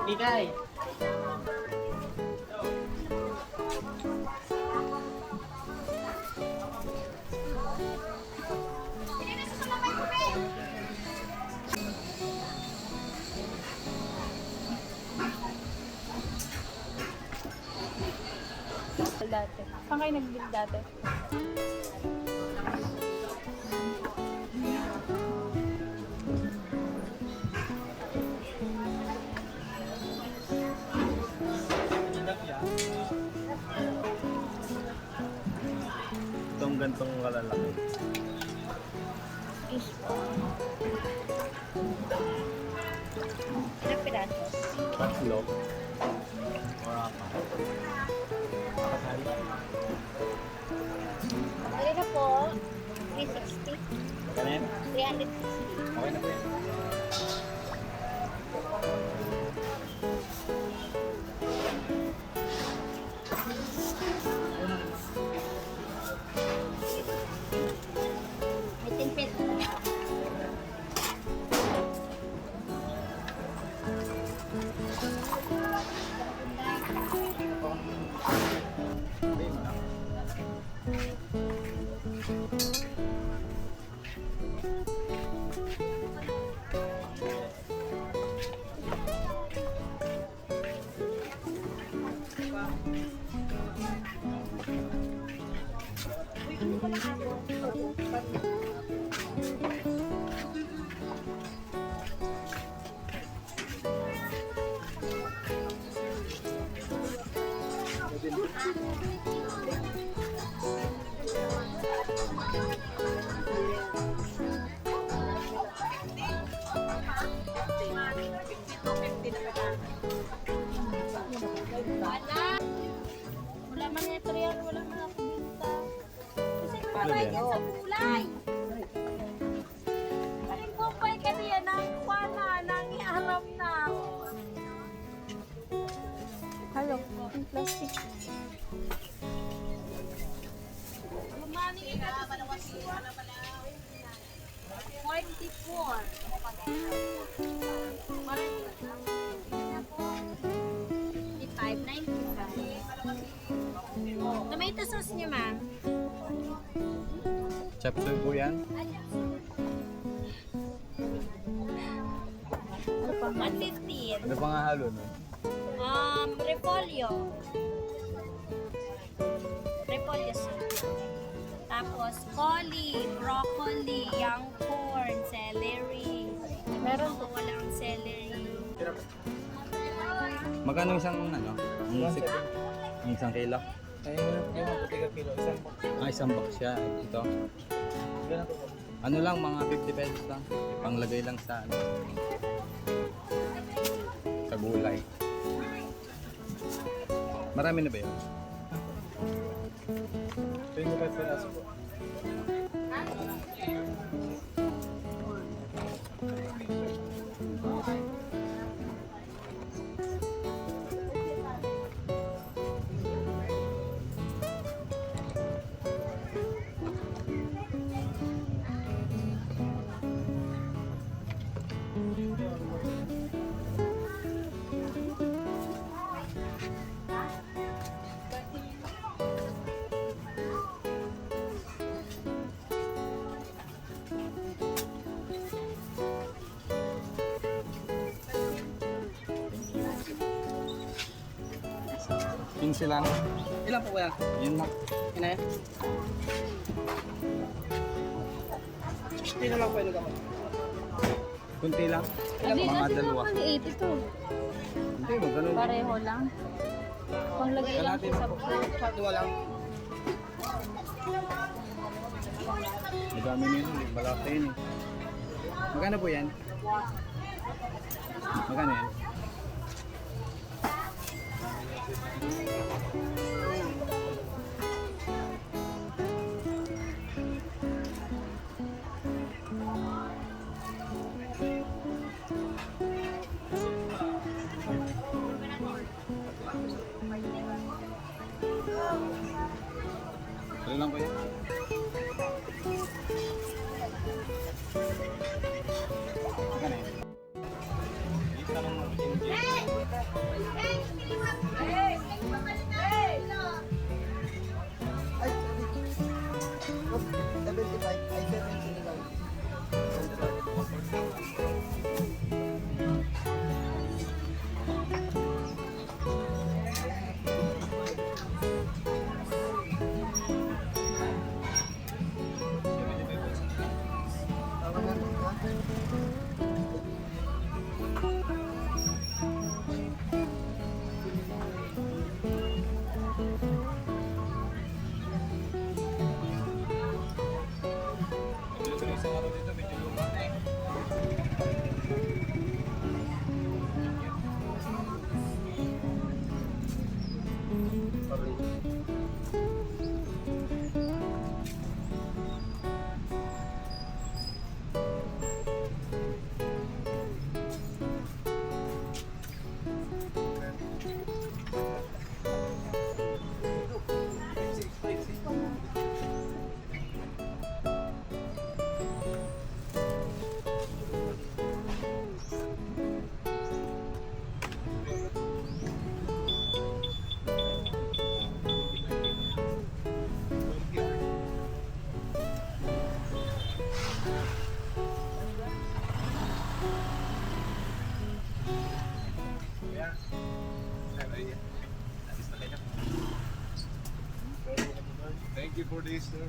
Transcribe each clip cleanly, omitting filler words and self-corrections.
Bigay. Dati. Saan kayo nag-build dati? Itong gantong kalalaki. Is ilang piraso? Tatlo. Or apat. Ano na po? 360? Ganyan? 360. Okay na po yan. May 10 pesos na lang. Okay mo lang. Wala man ito yan, wala man ako binta. Kasi Ano mabay yan? yan sa kulay. Kaling kumpay ka niya ng kuwana, nang iarap na. Hello, yung plastic. Lumani ka na pala wasi. 44. Tomato sauce niyo, ma'am. Chop suey po yan. Ano pa? 115. Ano pa nga halo no? Repolyo. Repolyo soup. Tapos, coli, broccoli, young corn, celery. Meron po walang celery. Magkano isang ano? Isang kilo? Ay, yung puti ka kilo. Isang box siya. Ito. Ganun po. Ano lang, mga 50 pesos lang. Panglagay lang sa ano. Sa gulay. Marami na ba yun? 25 pesos po. Pinsi lang. Ilan po kaya? Yun lang. Ina yan? Hindi na lang pwede gamot. Kunti lang. Hindi Mga kasi dalawa. maliit ito. Hindi mo, ganun. Pareho lang. Panglagay lang po sa fruit. Dua lang. Madami nyo yun, malaki yun eh. Magkano po yan? Magkano yan? Ano lang po yan? Magkano yan? Isa lang mo. Isang araw dito, medyo luma na eh. Thank you for this, sir.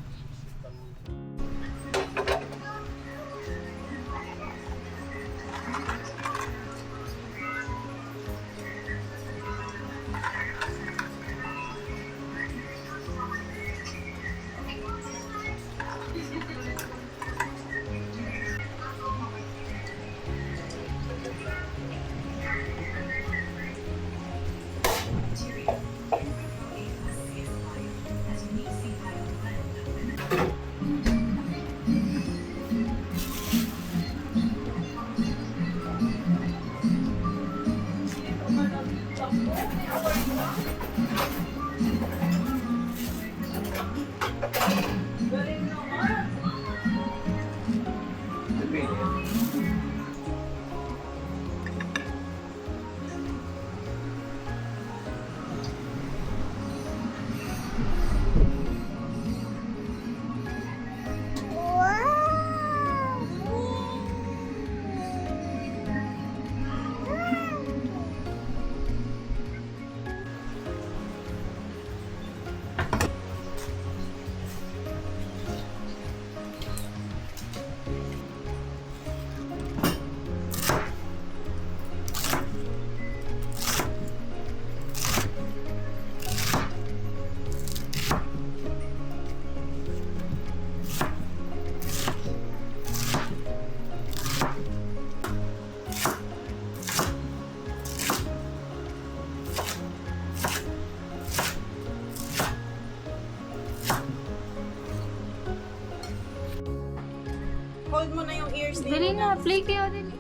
Hold mo na yung ears nila. Dali na, play kayo din.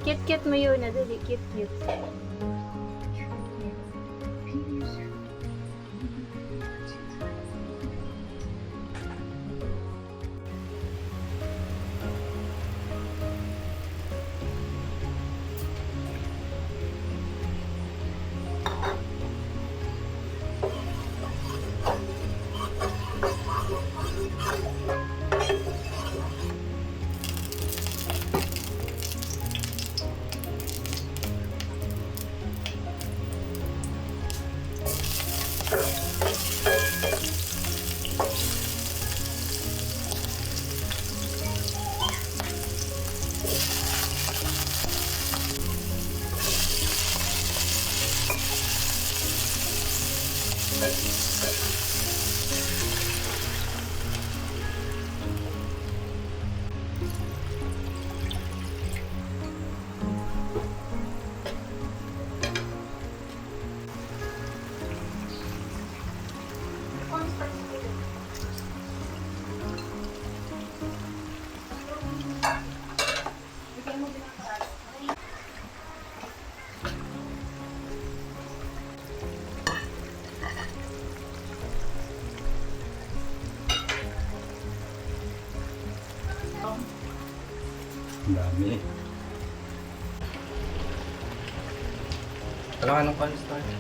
Kit-kit mo yun na, dali, kit-kit. Dami. Wala ka ng cornstarch.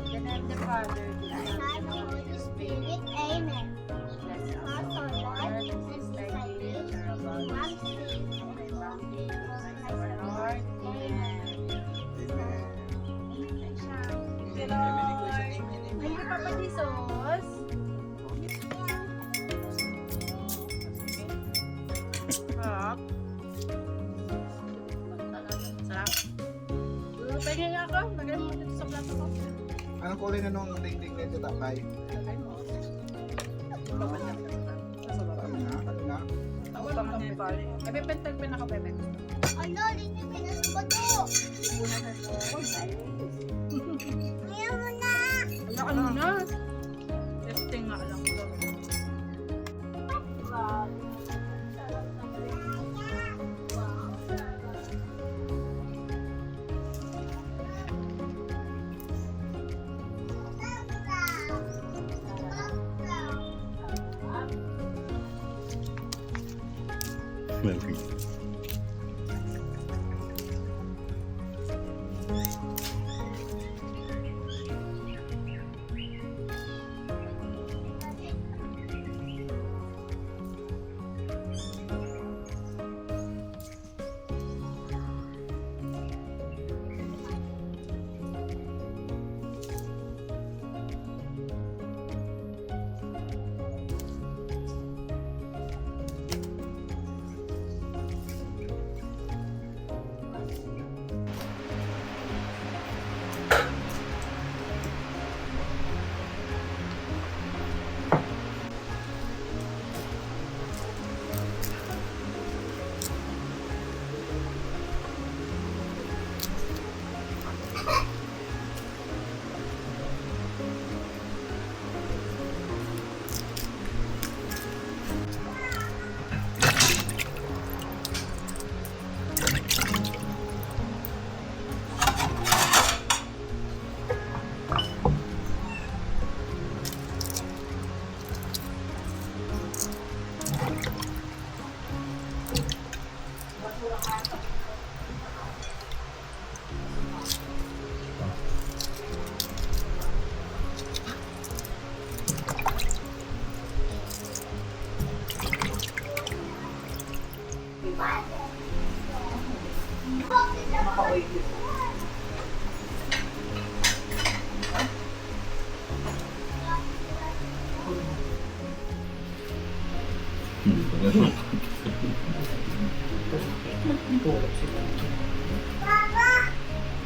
Then I'm the Father, the Son, and the Holy Spirit. Amen. Bless us, O Lord, since thy days are about us, and thy bounty is our Lord. Amen. Ay, Papa Jesus. Sarap. Sarap. Pwede nga ako. Lagay mo dito sa plato ko. Anong kulay na nung dingding na ito, tatay? Lagay mo. Kami na. Tawag pa man yung pali. Ebe, pentag pinaka-bebe. Ano, hindi pinasuba to. Ayaw mo na. Wala ka na. Testing nga lang ko.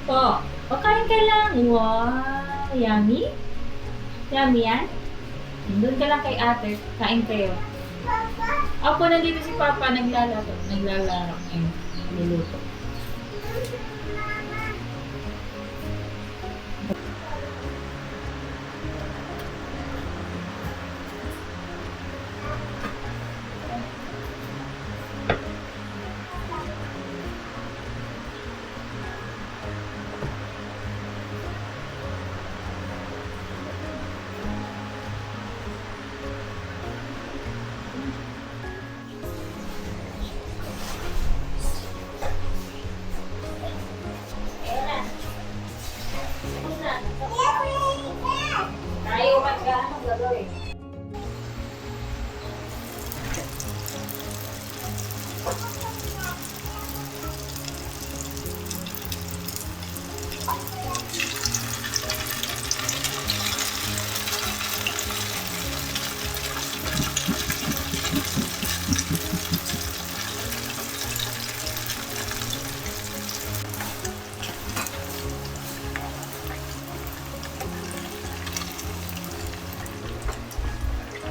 Po, pagkain ka lang. Wow, yummy. Yummy yan? Doon ka lang kay ate. Kain kayo. Opo, nandito si Papa. Naglalaro. Ayun, niluluto. Tayo magkano gagawin?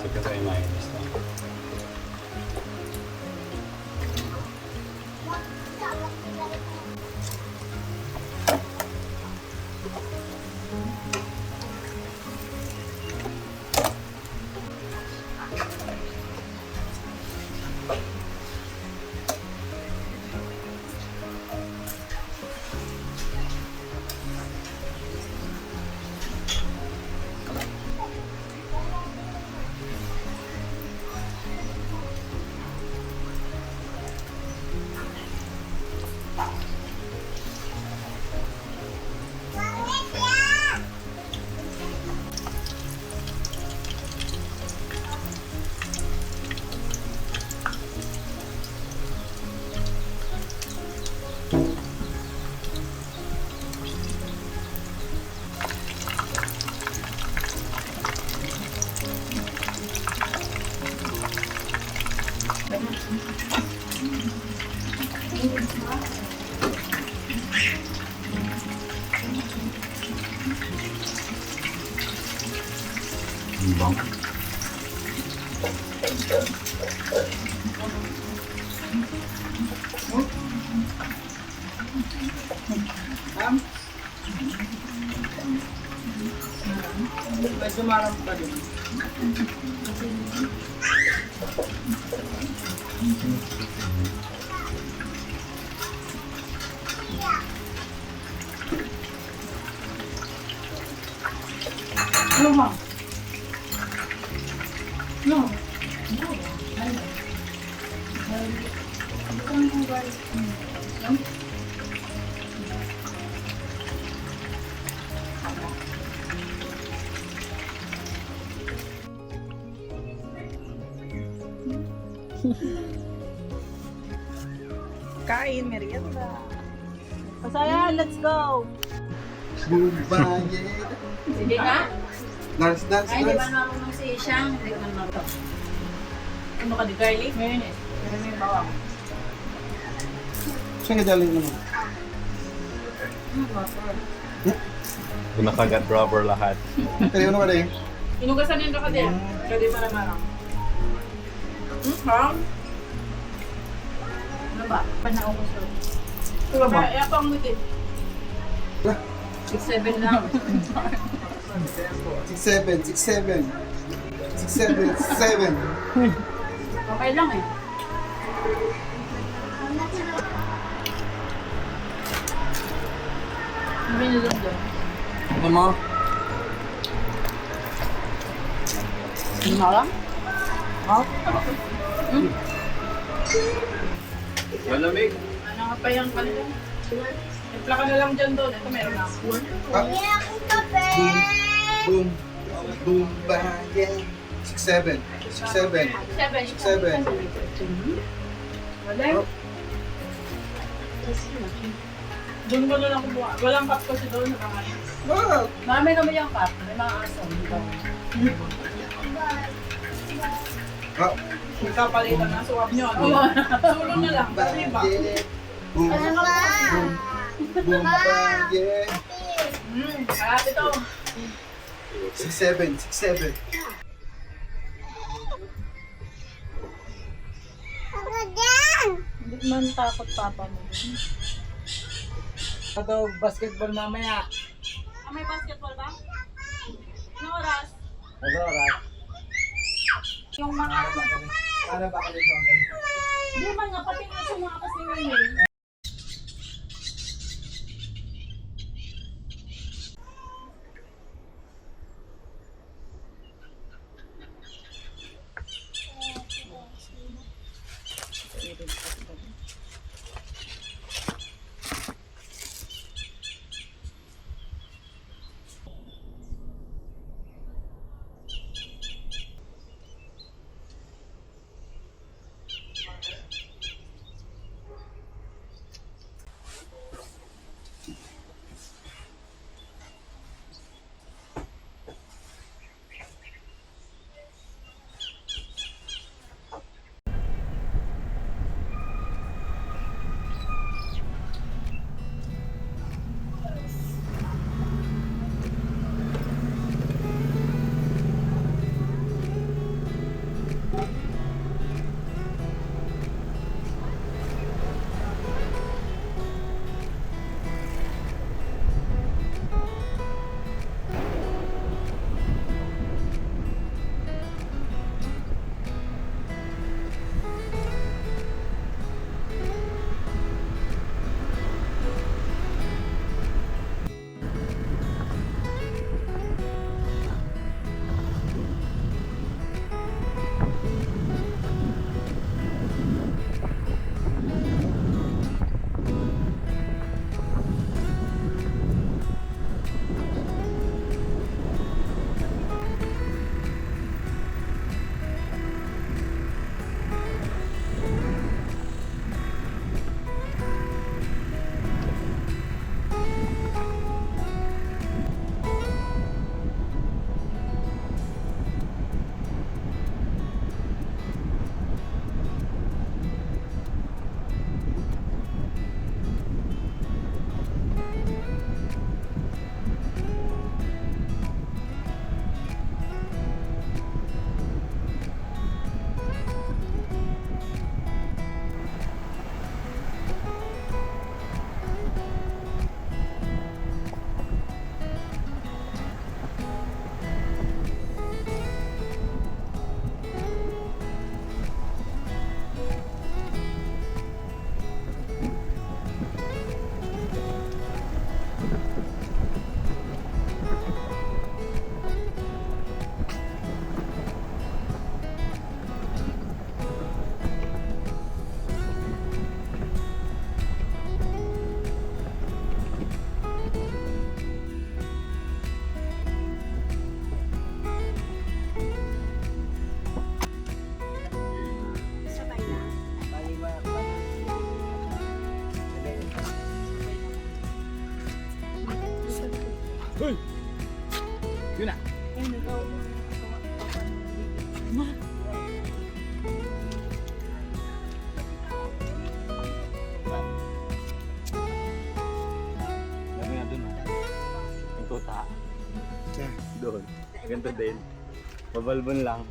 Ito tayo mayonnaise lang. Bang. Medyo marami pa din. Ano mo? No. Kain, merienda. Pasaya, let's go! Bubayet. Sige nga. Dance, dance, Ay, di ba dance. marunong si Siyang? Hindi ko naman marunong. Ano ka di garlic? Mayonnaise. Pero may bawang. Saan ka dali naman? Water. Nakagat rubber lahat. Kaya ano ka rin? Inugasan din ka din. Pwede para marang. Ha? Ano ba? Panao ko siya. Ito ba? Kaya pa ang muti. 6-7 lang. 6-7, 6-7. 6-7, 6-7. Okay lang eh. Ano binulog doon? Ano mo? Ano lang? Malamig. Ano nga pa yung kanila? Impla ka na lang dyan doon. Ito meron na ako. Hindi akong kape. Boom. Boom. Bayet. 6-7. 6-7. 6-7. Wala. Doon mo na lang kumuha. Walang cup kasi doon. Nakangalan. Wow. Marami naman yung cup. May mga aso. Di ba? Ah, May kapalitan na. Suwap nyo. Ano? Sulo na lang. Kasi ba? bayet. Boom. Boom. Boom. Bayet. Harap ito. 6-7. 6-7. Ako dyan. Hindi man takot papa mo. Ito, basketball mamaya. May basketball ba? Anong oras? Ano, Rat? Yung mga... Para ba kayo sa akin? Hindi man nga. Pati nga sumakas ni Mimi. Ganito din. Babalbon lang.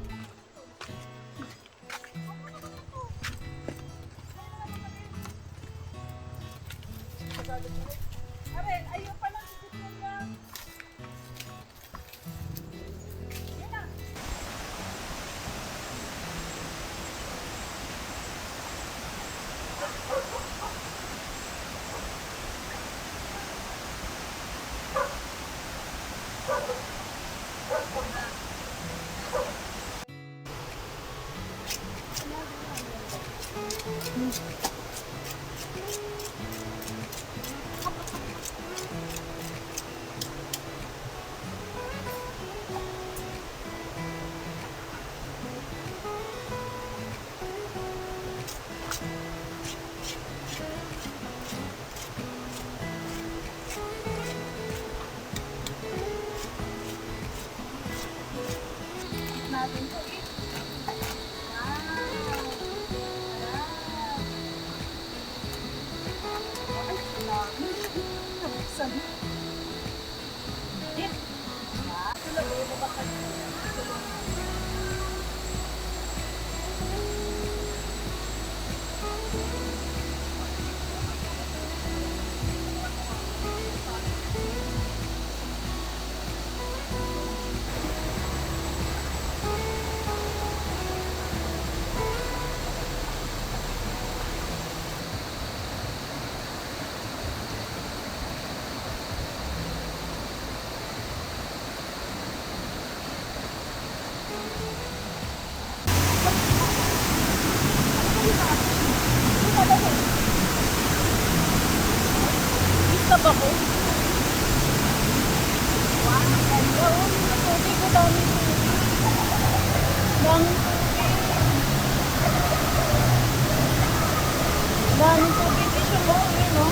Daming tubig issue mo, yun no?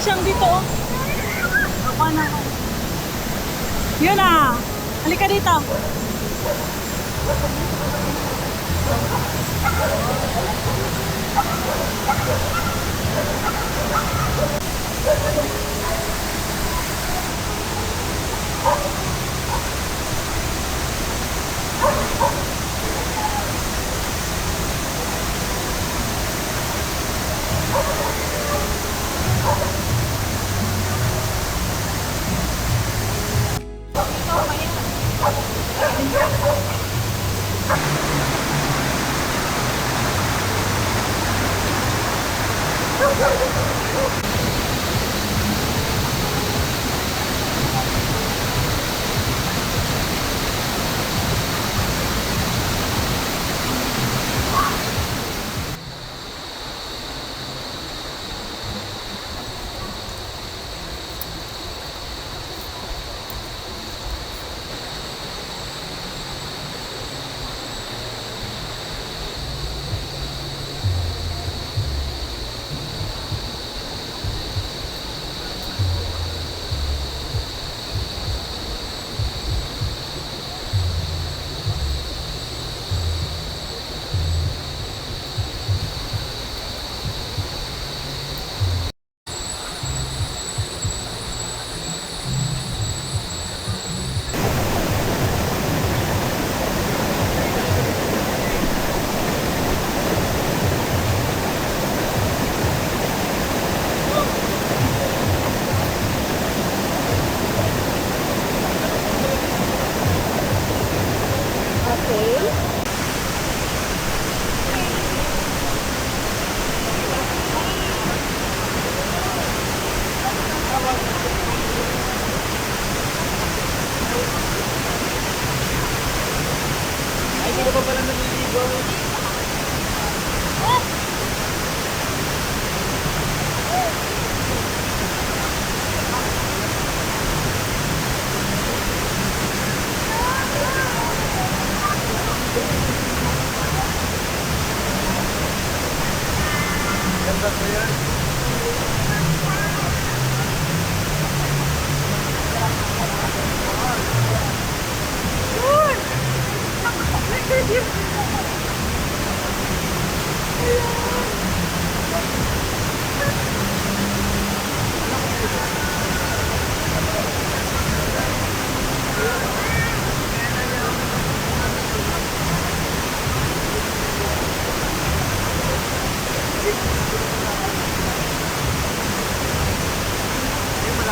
Isang dito. Ako na. Yun ah. Halika dito.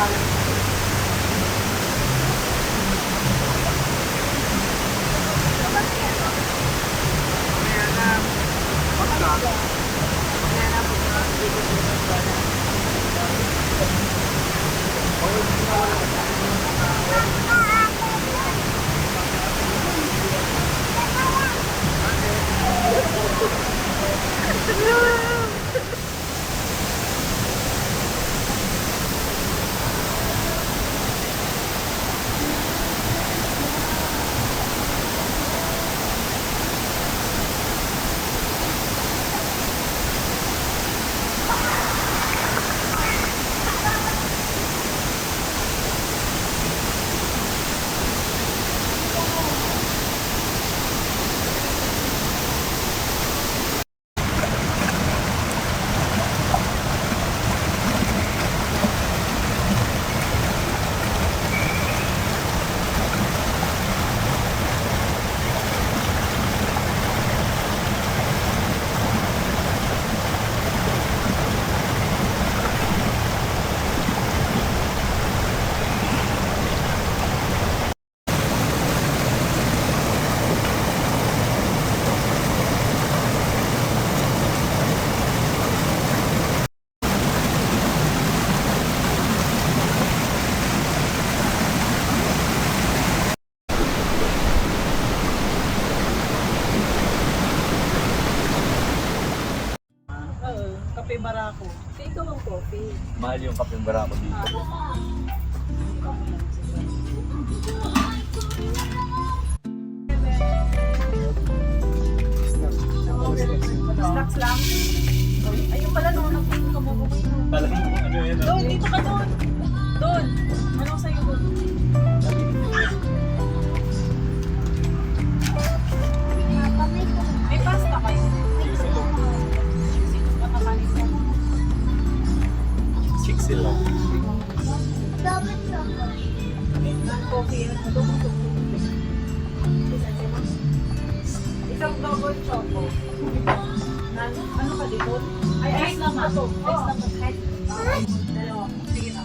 pangalan. Mamaya na. Pagka. Mamaya na po na. Kape Barako. Ikaw ang coffee. Mahal yung kapeng barako dito. Snacks lang. Ayun pala no, nagpunta ka mo. Alam mo kung ano yun. Doon, dito ka doon. Doon. Anong sa'yo doon? May pasta kayo. Chicks sila. Double chocolate. Coffee. Isang double choco. Ano ka dito? Ay, ice naman. Ice naman. Dalawa. Sige na.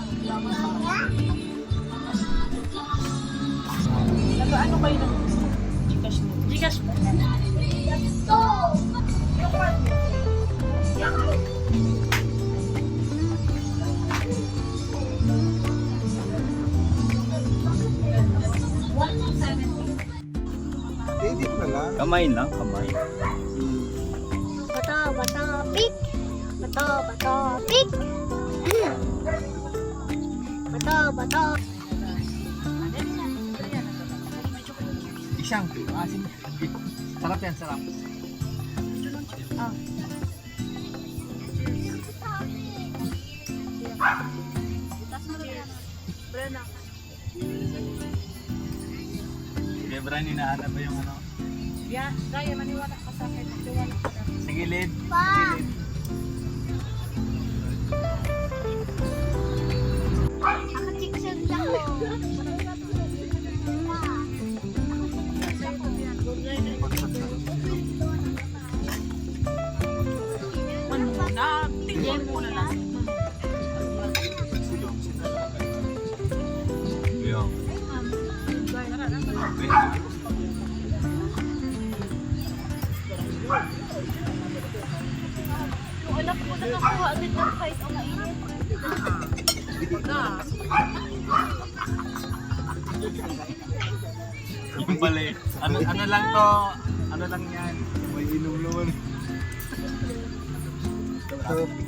Nag-ano kayo ng Gcash mo? Gcash mo? Yung card mo? Edit na lang. Kamay na, kamay. Bato, bato, pick. Bato, bato, pick. Bato, bato. Isang, asin. Sarap yan, sarap. Brena. Kaya Bran, hinahanap ba yung ano? Yeah, Raya, maniwala ka sa akin. Maniwala ka sa akin. Sige, Lid. Pa. Sige, Lid. Ako chicken lang. Ano na? Tingnan mo na lang. Yung. Yung anak ko nakakuha agad ng kahit ang mainit. Na. Yung pala eh. Ano lang to? Ano lang yan? May inom naman. Sarap.